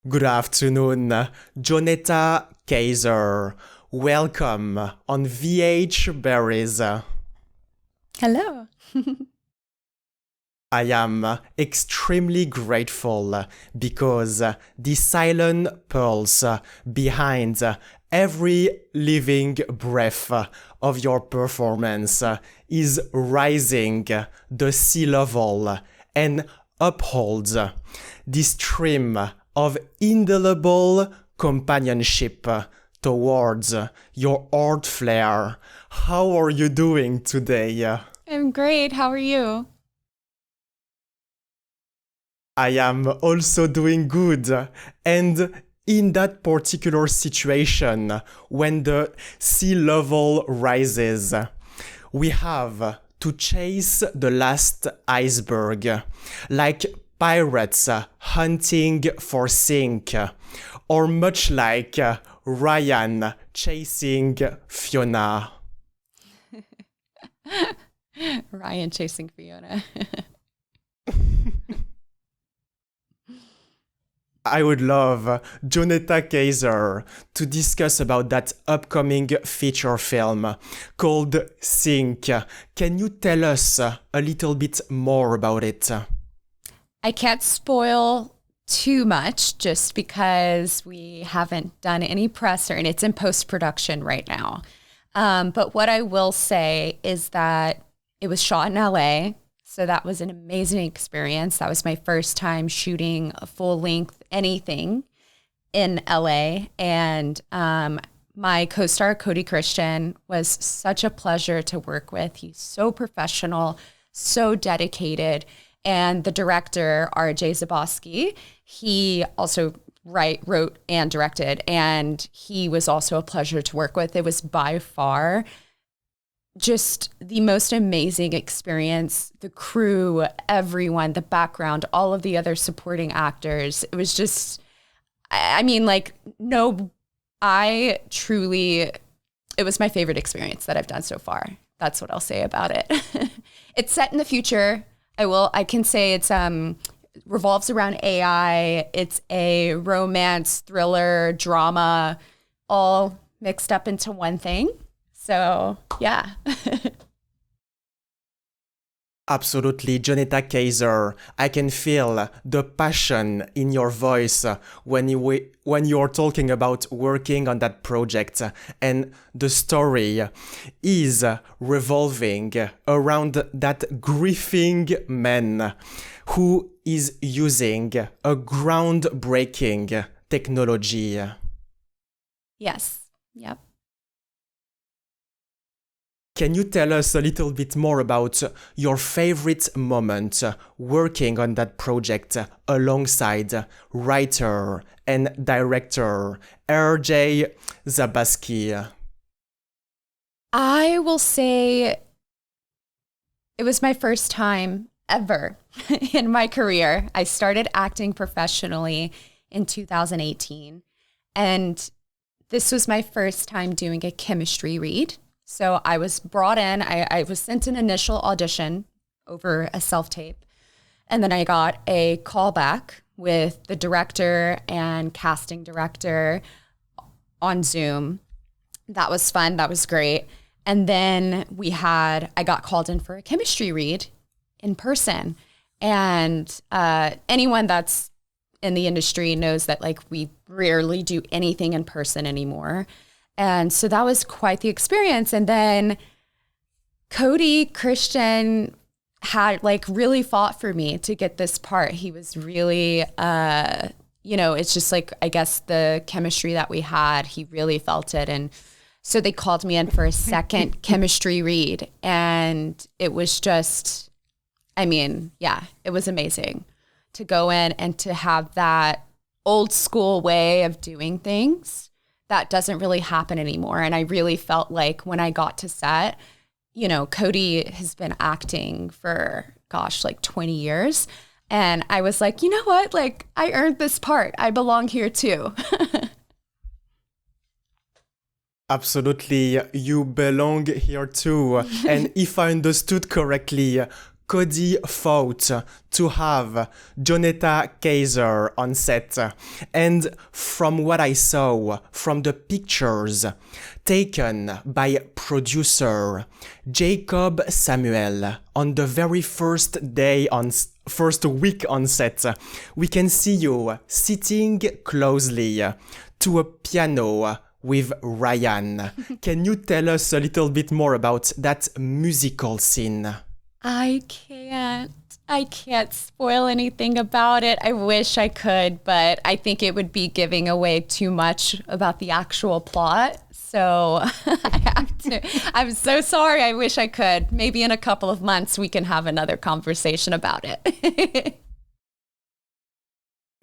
Good afternoon, Jonetta Kaiser. Welcome on VH Berries. Hello. I am extremely grateful because the silent pulse behind every living breath of your performance is rising the sea level and upholds the stream of indelible companionship towards your art flair. How are you doing today? I'm great. How are you? I am also doing good. And in that particular situation, when the sea level rises, we have to chase the last iceberg, like pirates hunting for sink, or much like Ryan chasing Fiona. Ryan chasing Fiona. I would love Jonetta Kaiser to discuss about that upcoming feature film called Sink. Can you tell us a little bit more about it? I can't spoil too much just because we haven't done any press and it's in post-production right now. But what I will say is that it was shot in LA. So that was an amazing experience. That was my first time shooting a full-length anything in LA. And my co-star, Cody Christian, was such a pleasure to work with. He's so professional, so dedicated. And the director, R.J. Zabosky, he also wrote and directed. And he was also a pleasure to work with. It was by far just the most amazing experience. The crew, everyone, the background, all of the other supporting actors. It was just, it was my favorite experience that I've done so far. That's what I'll say about it. It's set in the future. I can say it's revolves around AI. It's a romance, thriller, drama, all mixed up into one thing. So, yeah. Absolutely, Jonetta Kaiser. I can feel the passion in your voice when you're talking about working on that project, and the story is revolving around that grieving man who is using a groundbreaking technology. Yes. Yep. Can you tell us a little bit more about your favorite moment working on that project alongside writer and director R.J. Zabasky? I will say it was my first time ever in my career. I started acting professionally in 2018, and this was my first time doing a chemistry read. So I was brought in, I was sent an initial audition over a self-tape, and then I got a call back with the director and casting director on Zoom. That was fun, that was great. And then I got called in for a chemistry read in person. And anyone that's in the industry knows that we rarely do anything in person anymore. And so that was quite the experience. And then Cody Christian had really fought for me to get this part. He was really, it's just I guess the chemistry that we had, he really felt it. And so they called me in for a second chemistry read. And it was just, it was amazing to go in and to have that old school way of doing things. That doesn't really happen anymore. And I really felt like when I got to set, Cody has been acting for, 20 years. And I was like, you know what? I earned this part. I belong here too. Absolutely, you belong here too. And if I understood correctly, Cody fought to have Jonetta Kaiser on set. And from what I saw from the pictures taken by producer Jacob Samuel on the very first week on set, we can see you sitting closely to a piano with Ryan. Can you tell us a little bit more about that musical scene? I can't spoil anything about it. I wish I could, but I think it would be giving away too much about the actual plot. So I have to. I'm so sorry. I wish I could. Maybe in a couple of months we can have another conversation about it.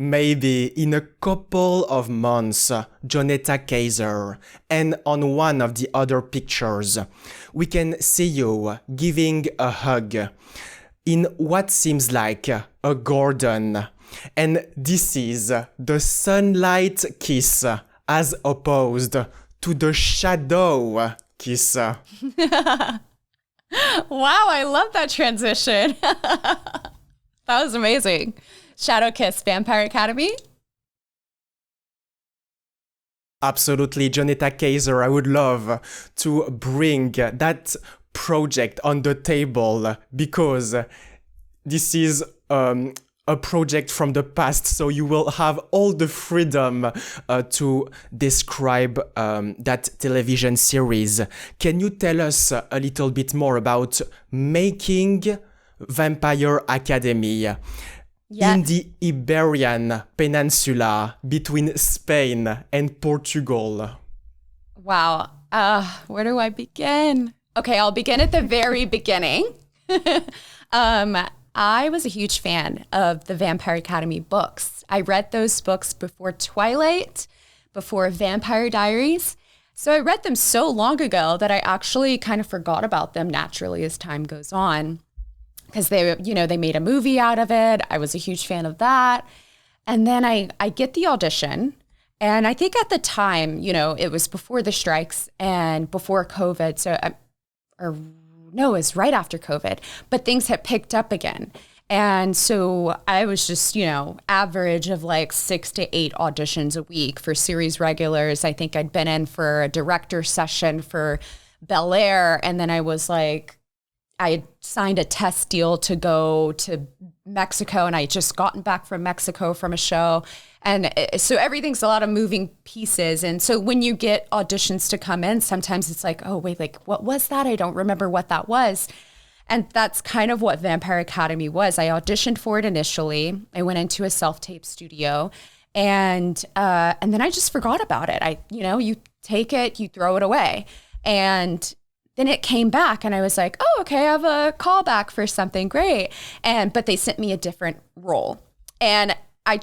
Maybe in a couple of months, Jonetta Kaiser, and on one of the other pictures, we can see you giving a hug in what seems like a garden. And this is the sunlight kiss as opposed to the shadow kiss. Wow, I love that transition. That was amazing. Shadow Kiss, Vampire Academy? Absolutely, Jonetta Kaiser. I would love to bring that project on the table because this is a project from the past, so you will have all the freedom to describe that television series. Can you tell us a little bit more about making Vampire Academy? Yes. In the Iberian Peninsula between Spain and Portugal? Wow. Where do I begin? Okay, I'll begin at the very beginning. I was a huge fan of the Vampire Academy books. I read those books before Twilight, before Vampire Diaries. So I read them so long ago that I actually kind of forgot about them naturally as time goes on. Because they made a movie out of it. I was a huge fan of that. And then I get the audition. And I think at the time, it was before the strikes and before COVID. It was right after COVID. But things had picked up again. And so I was just, average of like 6 to 8 auditions a week for series regulars. I think I'd been in for a director session for Bel Air. And then I was like, I had signed a test deal to go to Mexico, and I had just gotten back from Mexico from a show. And so everything's a lot of moving pieces. And so when you get auditions to come in, sometimes it's like, oh, wait, like, what was that? I don't remember what that was. And that's kind of what Vampire Academy was. I auditioned for it initially. I went into a self-tape studio, and then I just forgot about it. You take it, you throw it away. And then it came back and I was like, oh, okay, I have a callback for something great. But they sent me a different role. And I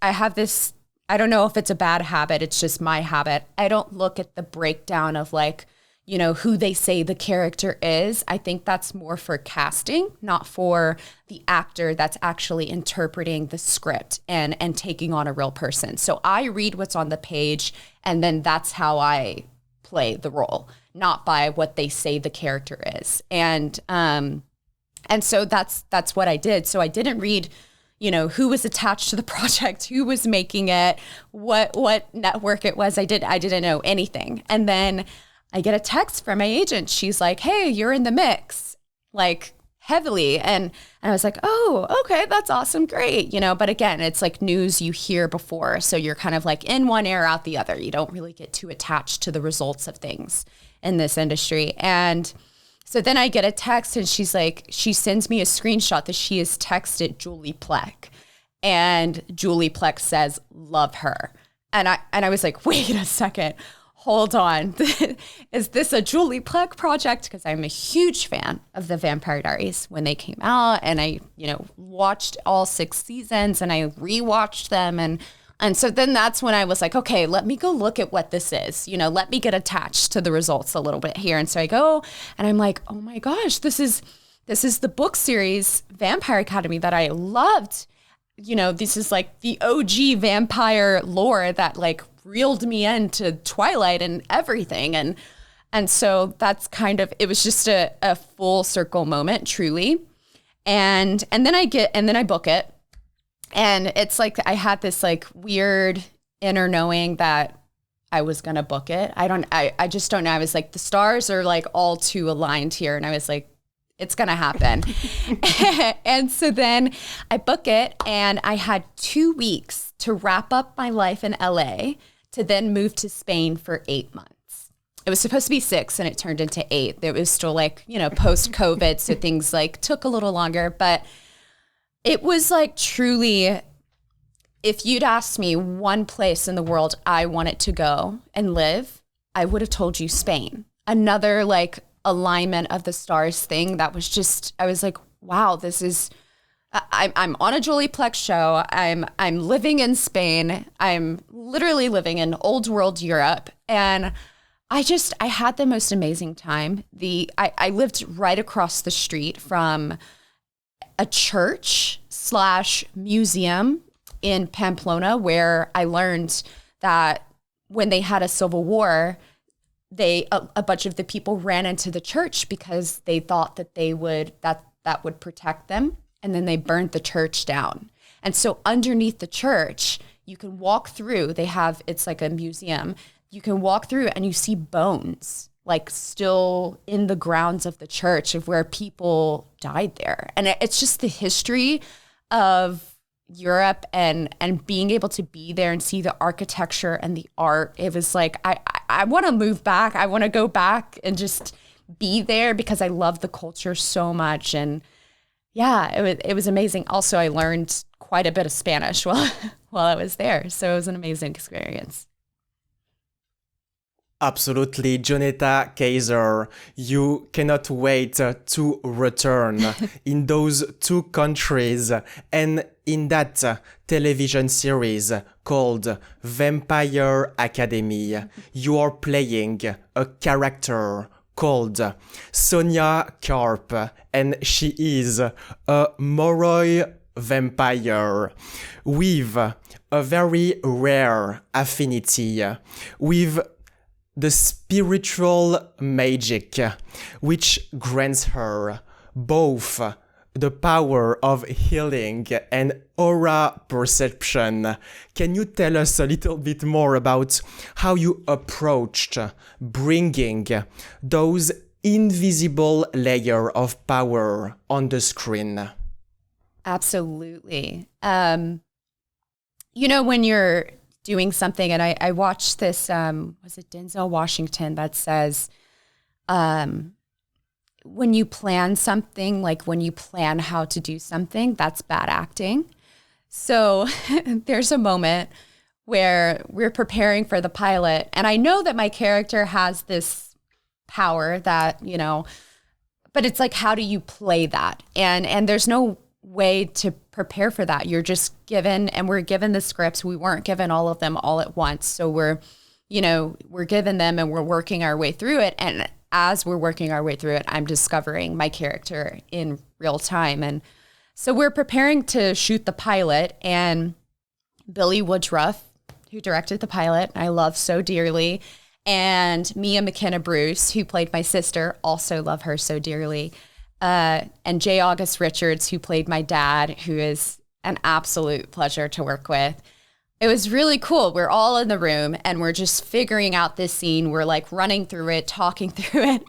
have this, I don't know if it's a bad habit. It's just my habit. I don't look at the breakdown of like, who they say the character is. I think that's more for casting, not for the actor that's actually interpreting the script and taking on a real person. So I read what's on the page and then that's how I play the role, not by what they say the character is. And so that's what I did. So I didn't read, who was attached to the project, who was making it, what network it was. I didn't know anything. And then I get a text from my agent. She's like, hey, you're in the mix, like heavily. And I was like, oh, okay, that's awesome. Great. But again, it's like news you hear before. So you're kind of like in one ear, out the other. You don't really get too attached to the results of things in this industry. And so then I get a text and she sends me a screenshot that she has texted Julie Plec. And Julie Plec says, love her. And I was like, wait a second. Hold on. Is this a Julie Plec project? Because I'm a huge fan of the Vampire Diaries when they came out, and I, watched all 6 seasons and I rewatched them. And so then that's when I was like, okay, let me go look at what this is. Let me get attached to the results a little bit here. And so I go and I'm like, oh my gosh, this is the book series Vampire Academy that I loved. This is like the OG vampire lore that like reeled me into Twilight and everything. And so that's kind of, it was just a full circle moment, truly. And then I book it. And it's like I had this like weird inner knowing that I was going to book it. I just don't know. I was like, the stars are like all too aligned here. And I was like, it's going to happen. And so then I book it, and I had 2 weeks to wrap up my life in LA to then move to Spain for 8 months. It was supposed to be 6 and it turned into 8. It was still like, post COVID. So things like took a little longer, but it was like truly, if you'd asked me one place in the world I wanted to go and live, I would have told you Spain. Another like alignment of the stars thing that was just, I was like, wow, this is, I'm on a Julie Plex show. I'm living in Spain. I'm literally living in old world Europe. And I had the most amazing time. I lived right across the street from a church / museum in Pamplona, where I learned that when they had a civil war, a bunch of the people ran into the church because they thought that that would protect them, and then they burned the church down. And so underneath the church, you can walk through. It's like a museum. You can walk through and you see bones like still in the grounds of the church of where people died there. And it's just the history of Europe and being able to be there and see the architecture and the art. It was like, I want to move back. I want to go back and just be there because I love the culture so much. And yeah, it was amazing. Also, I learned quite a bit of Spanish while I was there. So it was an amazing experience. Absolutely, Jonetta Kaiser, you cannot wait to return in those 2 countries and in that television series called Vampire Academy. You are playing a character called Sonia Karp, and she is a Moroi vampire with a very rare affinity with the spiritual magic, which grants her both the power of healing and aura perception. Can you tell us a little bit more about how you approached bringing those invisible layer of power on the screen? Absolutely. When you're doing something, and I watched this, was it Denzel Washington that says, when you plan something, like when you plan how to do something, that's bad acting. So there's a moment where we're preparing for the pilot, and I know that my character has this power that, but it's like, how do you play that? And there's no way to prepare for that. You're just given, and we're given the scripts. We weren't given all of them all at once. So we're given them and we're working our way through it. And as we're working our way through it, I'm discovering my character in real time. And so we're preparing to shoot the pilot, and Billy Woodruff, who directed the pilot, I love so dearly, and Mia McKenna Bruce, who played my sister, also love her so dearly. And J. August Richards, who played my dad, who is an absolute pleasure to work with. It was really cool. We're all in the room and we're just figuring out this scene. We're like running through it, talking through it.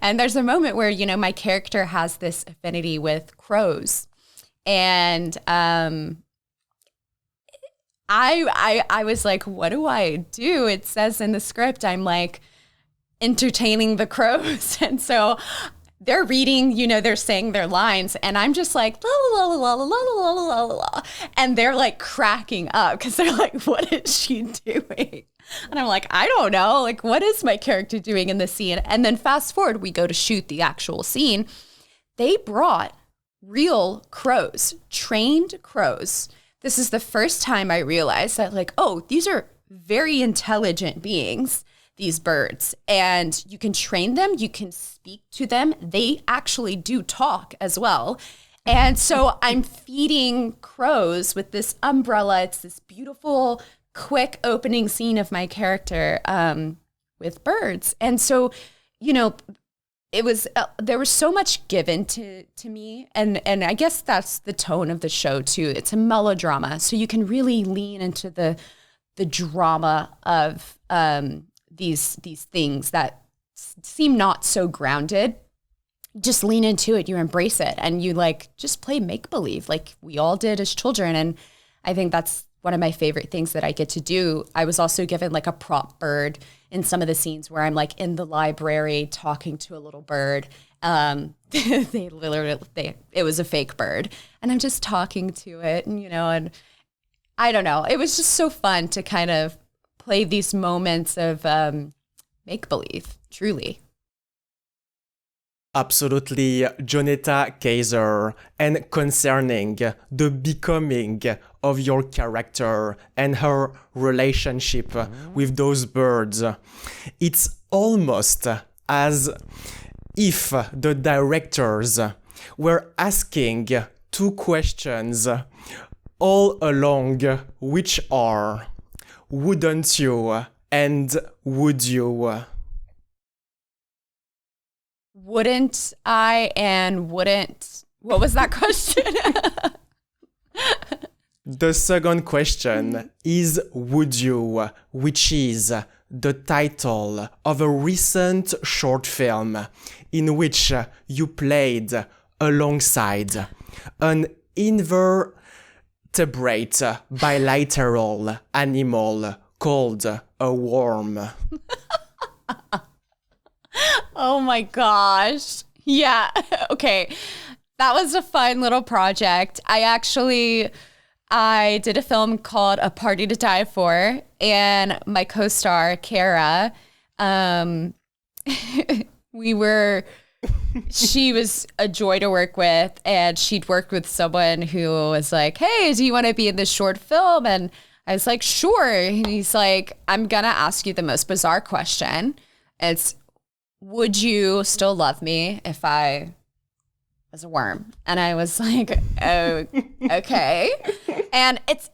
And there's a moment where, my character has this affinity with crows. And I was like, what do I do? It says in the script, I'm like entertaining the crows. And so they're reading, they're saying their lines, and I'm just like, la, la, la, la, la, la, la, la, la. And they're like cracking up because they're like, what is she doing? And I'm like, I don't know. Like, what is my character doing in this scene? And then fast forward, we go to shoot the actual scene. They brought real crows, trained crows. This is the first time I realized that, like, oh, these are very intelligent beings, these birds, and you can train them, you can speak to them. They actually do talk as well. And so I'm feeding crows with this umbrella. It's this beautiful, quick opening scene of my character with birds. And so, it was there was so much given to me, and I guess that's the tone of the show too. It's a melodrama, so you can really lean into the drama of these things that seem not so grounded. Just lean into it, you embrace it, and you like just play make believe like we all did as children. And I think that's one of my favorite things that I get to do. I was also given like a prop bird in some of the scenes where I'm like in the library talking to a little bird. It was a fake bird, and I'm just talking to it, and and I don't know. It was just so fun to kind of play these moments of make believe, truly. Absolutely, Jonetta Kaiser. And concerning the becoming of your character and her relationship with those birds, it's almost as if the directors were asking two questions all along, which are, wouldn't you and would you? Wouldn't I and wouldn't... What was that question? The second question is Would You, which is the title of a recent short film in which you played alongside an invertebrate bilateral animal called a worm. Oh my gosh. Yeah. Okay. That was a fun little project. I did a film called A Party to Die For, and my co-star, Kara, she was a joy to work with, and she'd worked with someone who was like, hey, do you want to be in this short film? And I was like, sure. And he's like, I'm going to ask you the most bizarre question. It's, would you still love me if I was a worm? And I was like, oh, okay. And it's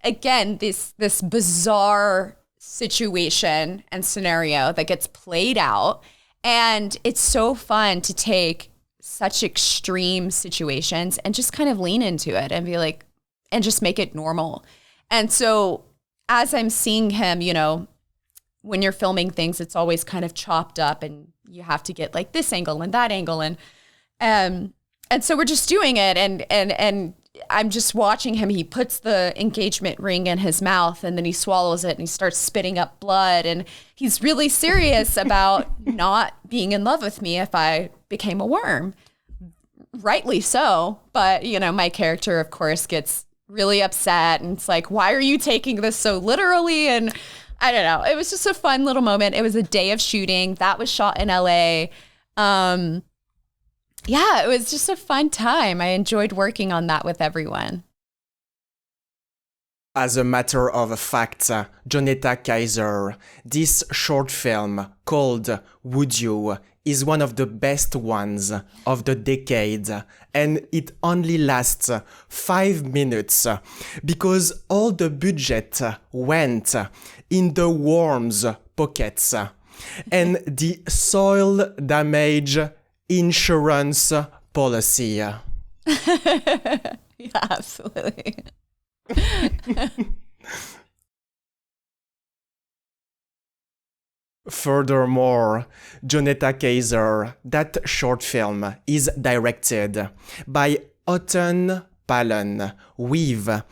again, this bizarre situation and scenario that gets played out. And it's so fun to take such extreme situations and just kind of lean into it and be like, and just make it normal. And so as I'm seeing him, when you're filming things, it's always kind of chopped up and you have to get like this angle and that angle. And so we're just doing it. And I'm just watching him. He puts the engagement ring in his mouth and then he swallows it and he starts spitting up blood. And he's really serious about not being in love with me if I became a worm. Rightly so. But, my character, of course, gets really upset. And it's like, why are you taking this so literally? And I don't know. It was just a fun little moment. It was a day of shooting. That was shot in LA. Yeah, it was just a fun time. I enjoyed working on that with everyone. As a matter of fact, Jonetta Kaiser, this short film called Would You is one of the best ones of the decade, and it only lasts 5 minutes because all the budget went in the worms' pockets and the soil damage insurance policy. Yeah, absolutely. Furthermore, Jonetta Kaiser, that short film is directed by Autumn Pallen with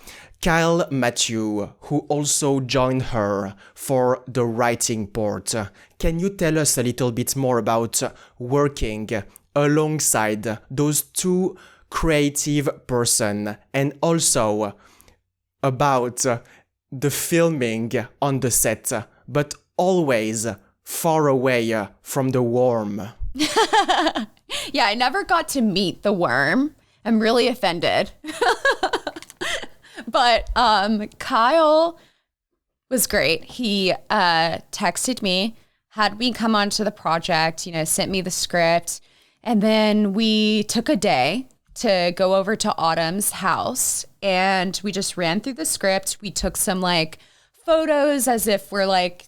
Kyle Matthew, who also joined her for the writing part. Can you tell us a little bit more about working alongside those two creative person and also about the filming on the set, but always far away from the worm? Yeah, I never got to meet the worm. I'm really offended. But Kyle was great. He texted me, had me come onto the project, sent me the script. And then we took a day to go over to Autumn's house and we just ran through the script. We took some photos as if we're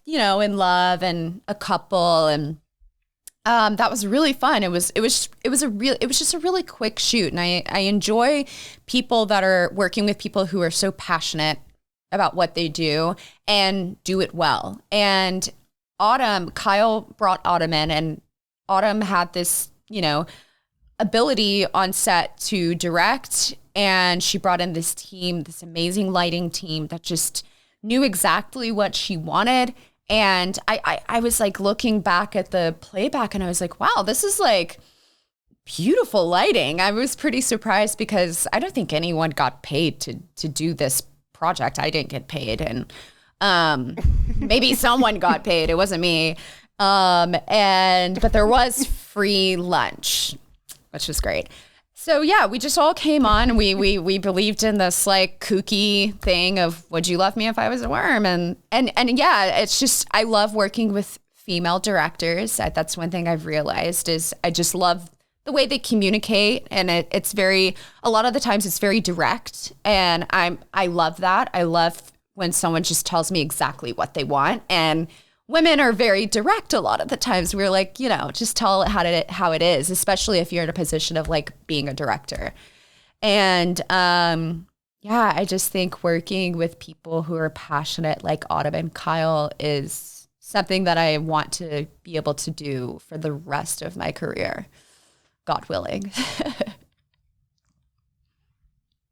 in love and a couple. And That was really fun. It was just a really quick shoot, and I enjoy people that are working with people who are so passionate about what they do and do it well. And Kyle brought Autumn in, and Autumn had this, ability on set to direct, and she brought in this team, this amazing lighting team that just knew exactly what she wanted. And I was like looking back at the playback, and I was like, wow, this is like beautiful lighting. I was pretty surprised because I don't think anyone got paid to do this project. I didn't get paid, and maybe someone got paid. It wasn't me. But there was free lunch, which was great. So yeah, we just all came on, and we believed in this like kooky thing of, would you love me if I was a worm? And yeah, it's just, I love working with female directors. That's one thing I've realized is I just love the way they communicate, and it's very, a lot of the times it's very direct, and I love that. I love when someone just tells me exactly what they want, and women are very direct a lot of the times. We're like, just tell it how it is, especially if you're in a position of like being a director. And yeah, I just think working with people who are passionate like Autumn and Kyle is something that I want to be able to do for the rest of my career, God willing.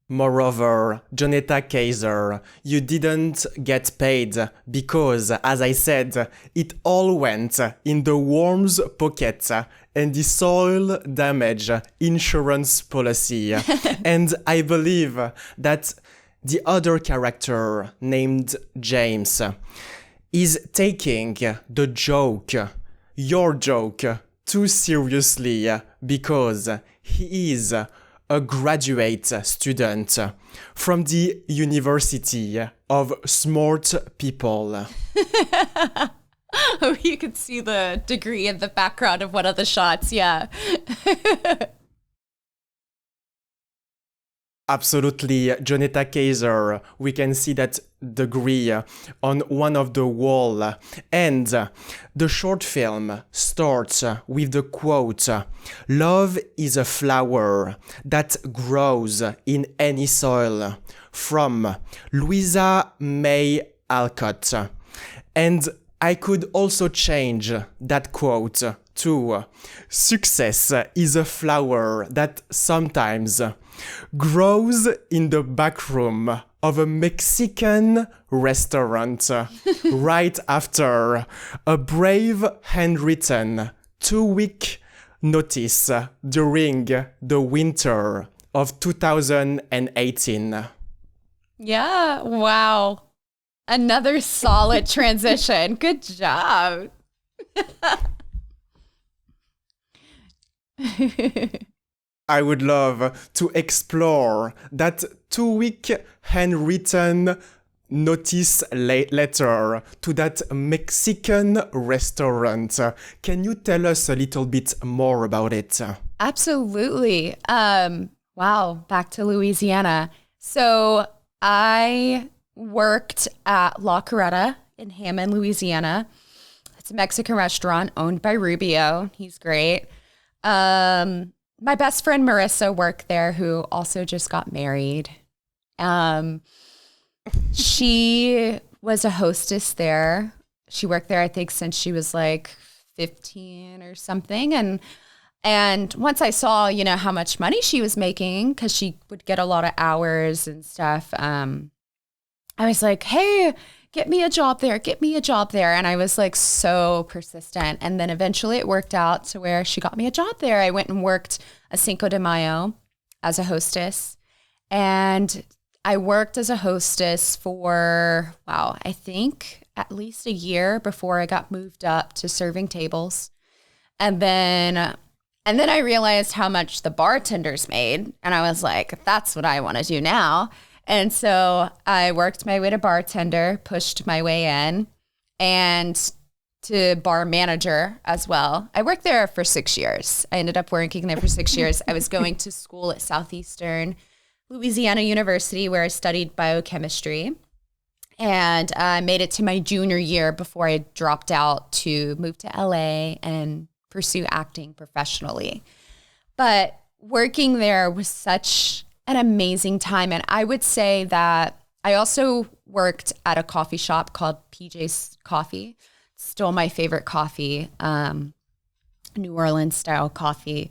Moreover, Jonetta Kaiser, you didn't get paid because, as I said, it all went in the worm's pocket and the soil damage insurance policy. And I believe that the other character named James is taking the joke, your joke, too seriously because he is a graduate student from the University of Smart People. Oh, you could see the degree in the background of one of the shots, yeah. Absolutely, Jonetta Kaiser. We can see that degree on one of the wall. And the short film starts with the quote, "Love is a flower that grows in any soil," from Louisa May Alcott. And I could also change that quote to, "Success is a flower that sometimes grows in the back room of a Mexican restaurant right after a brave handwritten 2-week notice during the winter of 2018. Yeah, wow. Another solid transition. Good job. I would love to explore that 2-week handwritten notice letter to that Mexican restaurant. Can you tell us a little bit more about it? Absolutely. Wow, back to Louisiana. So I worked at La Coretta in Hammond, Louisiana. It's a Mexican restaurant owned by Rubio. He's great. My best friend Marissa worked there, who also just got married. She was a hostess there. She worked there, I think, since she was like 15 or something. And once I saw, how much money she was making, because she would get a lot of hours and stuff, I was like, hey, get me a job there, get me a job there. And I was like so persistent. And then eventually it worked out to where she got me a job there. I went and worked a Cinco de Mayo as a hostess. And I worked as a hostess for, I think at least a year before I got moved up to serving tables. And then I realized how much the bartenders made. And I was like, that's what I want to do now. And so I worked my way to bartender, pushed my way in, and to bar manager as well. I worked there for 6 years. I ended up working there for 6 years. I was going to school at Southeastern Louisiana University, where I studied biochemistry. And I made it to my junior year before I dropped out to move to LA and pursue acting professionally. But working there was such an amazing time. And I would say that I also worked at a coffee shop called PJ's Coffee. Still my favorite coffee, New Orleans style coffee.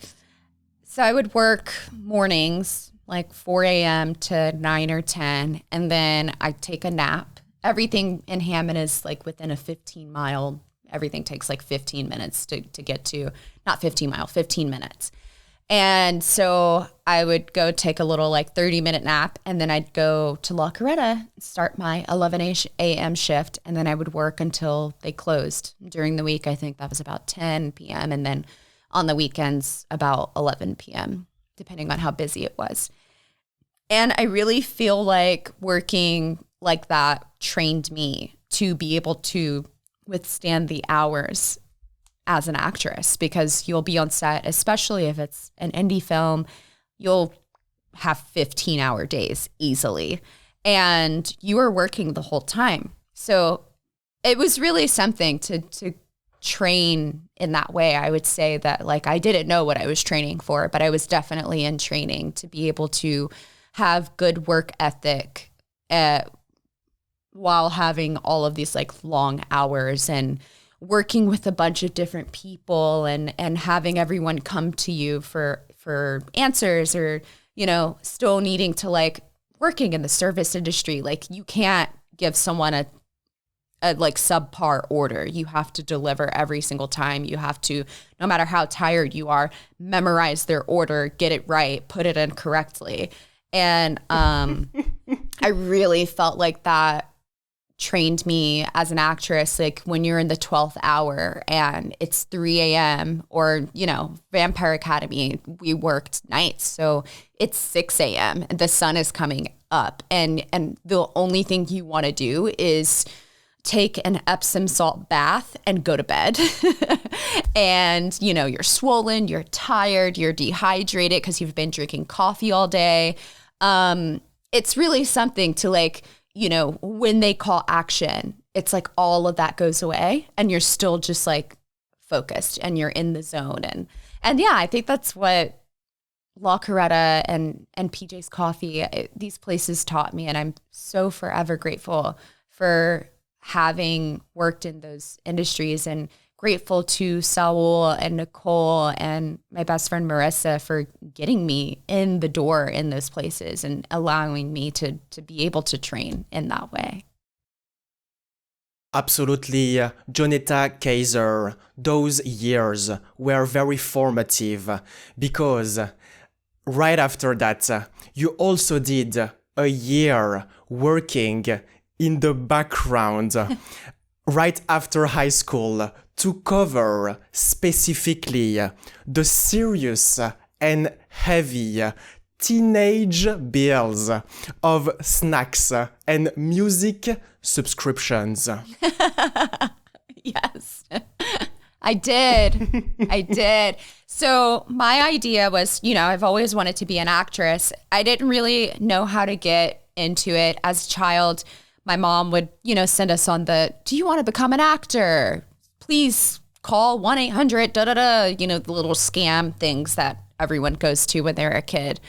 So I would work mornings, like 4 a.m. to 9 or 10, and then I'd take a nap. Everything in Hammond is like within a 15-mile. Everything takes like 15 minutes to get to, not 15 minutes. And so I would go take a little like 30-minute nap, and then I'd go to La Coretta, start my 11 a.m. shift, and then I would work until they closed. During the week, I think that was about 10 p.m., and then on the weekends, about 11 p.m., depending on how busy it was. And I really feel like working like that trained me to be able to withstand the hours as an actress, because you'll be on set, especially if it's an indie film, you'll have 15-hour days easily, and you are working the whole time. So it was really something to train in that way. I would say that like I didn't know what I was training for, but I was definitely in training to be able to have good work ethic while having all of these like long hours and working with a bunch of different people and having everyone come to you for answers, or, you know, still needing to like working in the service industry. Like you can't give someone a like subpar order. You have to deliver every single time. You have to, no matter how tired you are, memorize their order, get it right, put it in correctly. And I really felt like that trained me as an actress. Like when you're in the 12th hour and it's 3 a.m. or, you know, Vampire Academy, we worked nights. So it's 6 a.m. and the sun is coming up, and the only thing you want to do is take an Epsom salt bath and go to bed. And, you know, you're swollen, you're tired, you're dehydrated because you've been drinking coffee all day. It's really something to like, you know, when they call action, it's like all of that goes away and you're still just like focused and you're in the zone. And yeah, I think that's what La Coretta and PJ's Coffee, these places taught me. And I'm so forever grateful for having worked in those industries, and grateful to Saul and Nicole and my best friend Marissa for getting me in the door in those places and allowing me to be able to train in that way. Absolutely, Jonetta Kaiser, those years were very formative, because right after that, you also did a year working in the background right after high school to cover specifically the serious and heavy teenage bills of snacks and music subscriptions. Yes, I did. So my idea was, you know, I've always wanted to be an actress. I didn't really know how to get into it as a child. My mom would, you know, send us on do you want to become an actor? Please call 1-800, you know, the little scam things that everyone goes to when they're a kid.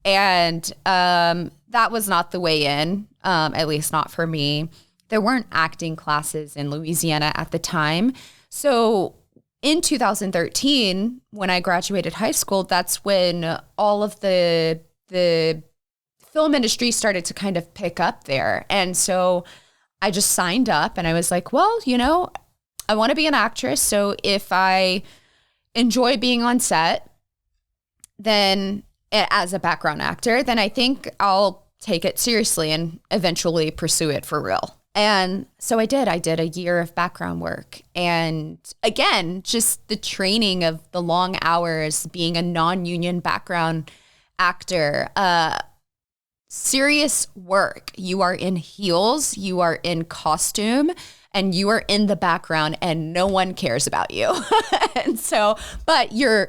And that was not the way in, at least not for me. There weren't acting classes in Louisiana at the time. So in 2013, when I graduated high school, that's when all of the film industry started to kind of pick up there. And so I just signed up and I was like, well, you know, I want to be an actress. So if I enjoy being on set, then as a background actor, then I think I'll take it seriously and eventually pursue it for real. And so I did. I did a year of background work. And again, just the training of the long hours, being a non-union background actor, serious work. You are in heels, you are in costume, and you are in the background and no one cares about you. And so, but you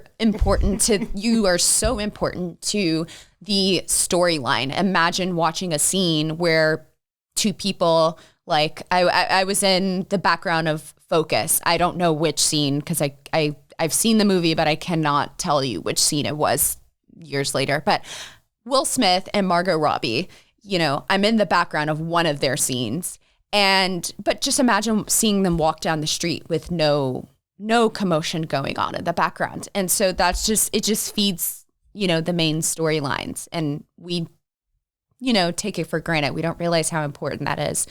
are so important to the storyline. Imagine watching a scene where two people, like I was in the background of Focus. I don't know which scene because I I've seen the movie, but I cannot tell you which scene it was years later. But Will Smith and Margot Robbie, you know, I'm in the background of one of their scenes. But just imagine seeing them walk down the street with no commotion going on in the background. And so it just feeds, you know, the main storylines. And we, you know, take it for granted. We don't realize how important that is.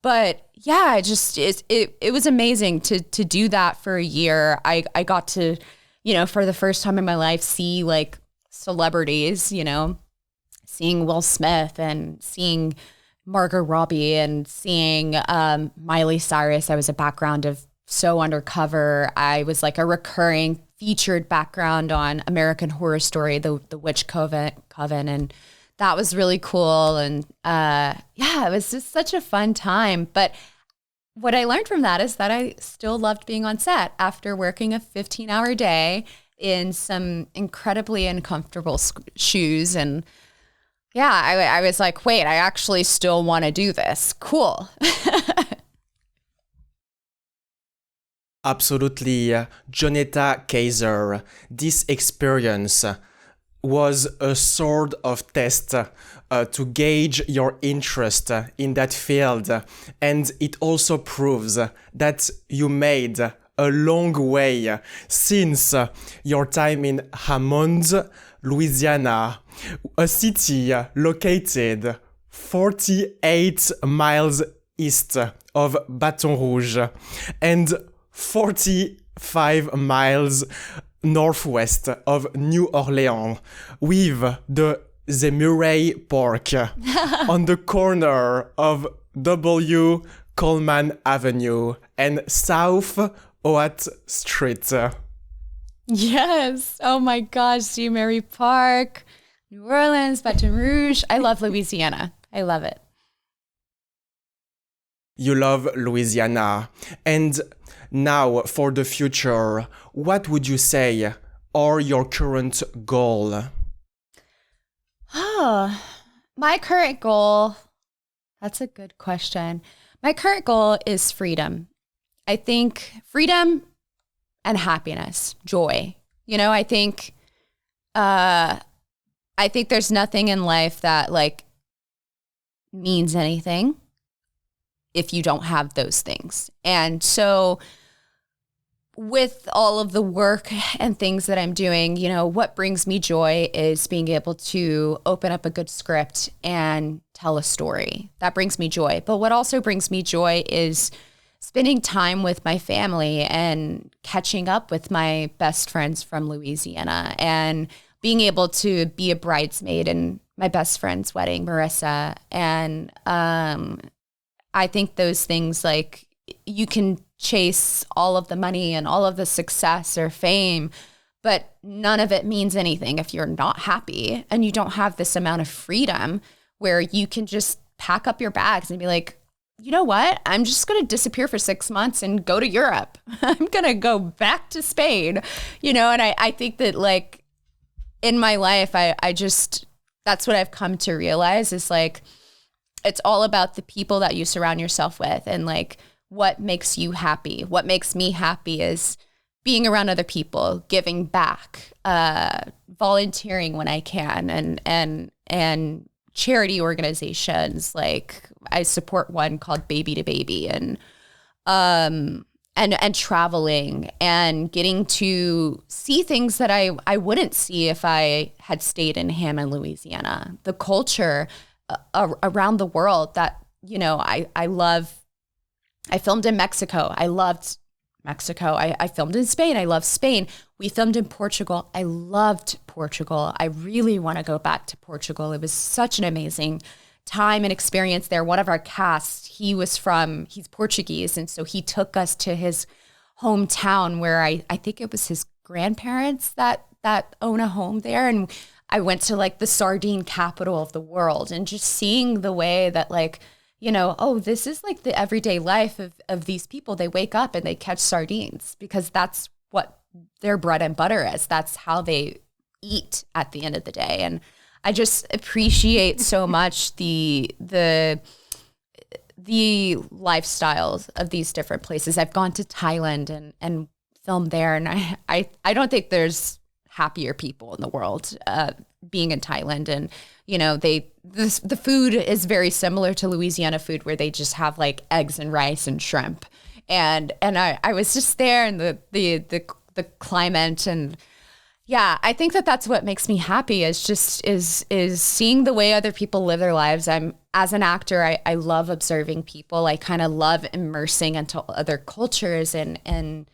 But yeah, it was amazing to do that for a year. I got to, you know, for the first time in my life, see like celebrities, you know, seeing Will Smith and seeing Margot Robbie and seeing Miley Cyrus. I was a background of So Undercover. I was like a recurring featured background on American Horror Story, the Witch Coven, and that was really cool. And yeah, it was just such a fun time. But what I learned from that is that I still loved being on set after working a 15-hour day in some incredibly uncomfortable shoes. And yeah, I was like, wait, I actually still want to do this. Cool. Absolutely, Jonetta Kaiser. This experience was a sort of test to gauge your interest in that field. And it also proves that you made a long way since your time in Hammond, Louisiana, a city located 48 miles east of Baton Rouge and 45 miles northwest of New Orleans, with the Murray Park on the corner of W. Coleman Avenue and South Oat Street. Yes. Oh my gosh, the Murray Park, New Orleans, Baton Rouge. I love Louisiana. I love it. You love Louisiana. And now, for the future, what would you say are your current goal? Oh, my current goal, that's a good question. My current goal is freedom. I think freedom and happiness, joy. You know, I think there's nothing in life that like means anything if you don't have those things. And so with all of the work and things that I'm doing, you know, what brings me joy is being able to open up a good script and tell a story. That brings me joy. But what also brings me joy is spending time with my family and catching up with my best friends from Louisiana and being able to be a bridesmaid in my best friend's wedding, Marissa. And I think those things, like, you can chase all of the money and all of the success or fame, but none of it means anything if you're not happy and you don't have this amount of freedom where you can just pack up your bags and be like, you know what? I'm just going to disappear for 6 months and go to Europe. I'm going to go back to Spain, you know? And I think that, like, in my life, I just, that's what I've come to realize is, like, it's all about the people that you surround yourself with and, like, what makes you happy. What makes me happy is being around other people, giving back, volunteering when I can, and charity organizations. Like, I support one called Baby to Baby, and traveling and getting to see things that I wouldn't see if I had stayed in Hammond, Louisiana. The culture around the world that, you know, I love. I filmed in Mexico. I loved Mexico. I filmed in Spain. I love Spain. We filmed in Portugal. I loved Portugal. I really want to go back to Portugal. It was such an amazing time and experience there. One of our cast, he's Portuguese. And so he took us to his hometown where I think it was his grandparents that own a home there. And I went to, like, the sardine capital of the world and just seeing the way that, like, you know, oh, this is like the everyday life of these people. They wake up and they catch sardines because that's what their bread and butter is. That's how they eat at the end of the day. And I just appreciate so much the lifestyles of these different places. I've gone to Thailand and filmed there. And I don't think there's happier people in the world being in Thailand. And, you know, the food is very similar to Louisiana food, where they just have like eggs and rice and shrimp. And I was just there, and the climate, and yeah, I think that's what makes me happy, is seeing the way other people live their lives. As an actor, I love observing people. I kind of love immersing into other cultures and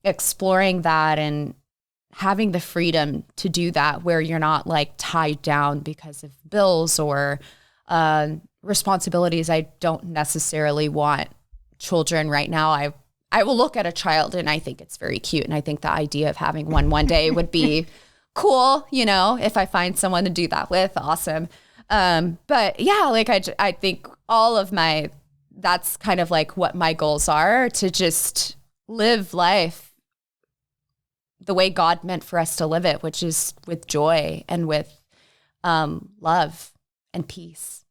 exploring that, and having the freedom to do that, where you're not like tied down because of bills or responsibilities. I don't necessarily want children right now. I will look at a child and I think it's very cute. And I think the idea of having one day would be cool. You know, if I find someone to do that with, awesome. But yeah, like I think that's kind of like what my goals are, to just live life the way God meant for us to live it, which is with joy and with love and peace.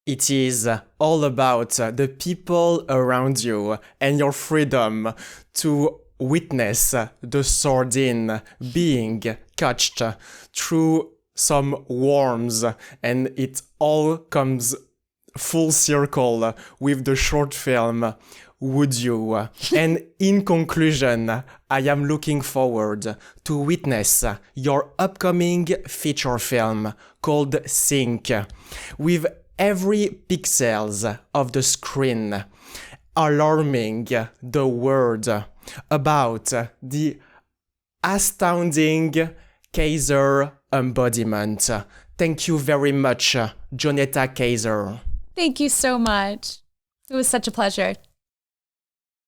It is all about the people around you and your freedom to witness the sardine being catched through some worms, and it all comes full circle with the short film Would You? And in conclusion, I am looking forward to witness your upcoming feature film called Sync, with every pixels of the screen alarming the world about the astounding Kaiser embodiment. Thank you very much, Jonetta Kaiser. Thank you so much. It was such a pleasure.